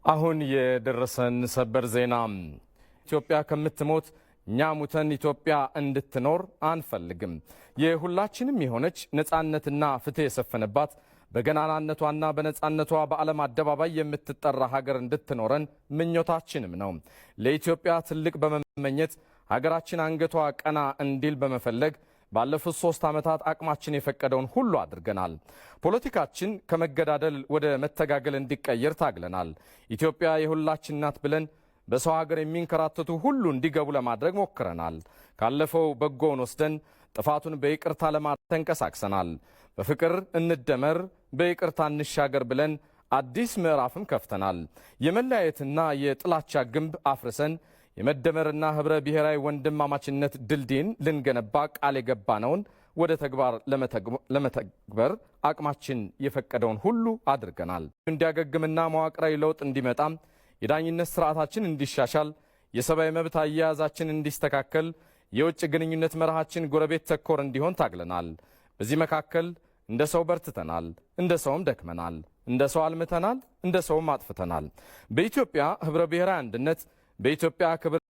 አሁን የደረሰን ሰበር ዜና ኢትዮጵያ ከምትሞት እኛ ሙተን ኢትዮጵያ እንድትኖር አንፈልግም። የሁላችንም የሆነች ነጻነትና ፍትህ የሰፈነባት በገናናነቷና በነጻነቷ በዓለም አደባባይ የምትጠራ ሀገር እንድትኖረን ምኞታችንም ነው። ለኢትዮጵያ ትልቅ በመመኘት ሀገራችን አንገቷ ቀና እንዲል በመፈለግ ባለፉት 3 ዓመታት አቅማችን የፈቀደውን ሁሉ አድርገናል። ፖለቲካችን ከመገዳደል ወደ መተጋገል እንዲቀየር ታግለናል። ኢትዮጵያ የሁላችን ናት ብለን በሰው ሀገር የሚንከራተቱ ሁሉ እንዲገቡ ለማድረግ ሞክረናል። ካለፈው በጎውን ወስደን ጥፋቱን በይቅርታ ለማድረግ ተንቀሳቅሰናል። በፍቅር እንደመር በይቅርታ እንሻገር ብለን አዲስ ምዕራፍም ከፍተናል። የመለያየትና የጥላቻ ግንብ አፍርሰን የመደመርና ህብረ ብሔራዊ ወንድማማችነት ድልድይን ልንገነባ ቃል የገባነውን ወደ ተግባር ለመተግበር አቅማችን የፈቀደውን ሁሉ አድርገናል። እንዲያገግምና መዋቅራዊ ለውጥ እንዲመጣም የዳኝነት ስርዓታችን እንዲሻሻል፣ የሰብአዊ መብት አያያዛችን እንዲስተካከል፣ የውጭ ግንኙነት መርሃችን ጎረቤት ተኮር እንዲሆን ታግለናል። በዚህ መካከል እንደ ሰው በርትተናል፣ እንደ ሰውም ደክመናል። እንደ ሰው አልምተናል፣ እንደ ሰውም አጥፍተናል። በኢትዮጵያ ህብረ ብሔራዊ አንድነት፣ በኢትዮጵያ ክብር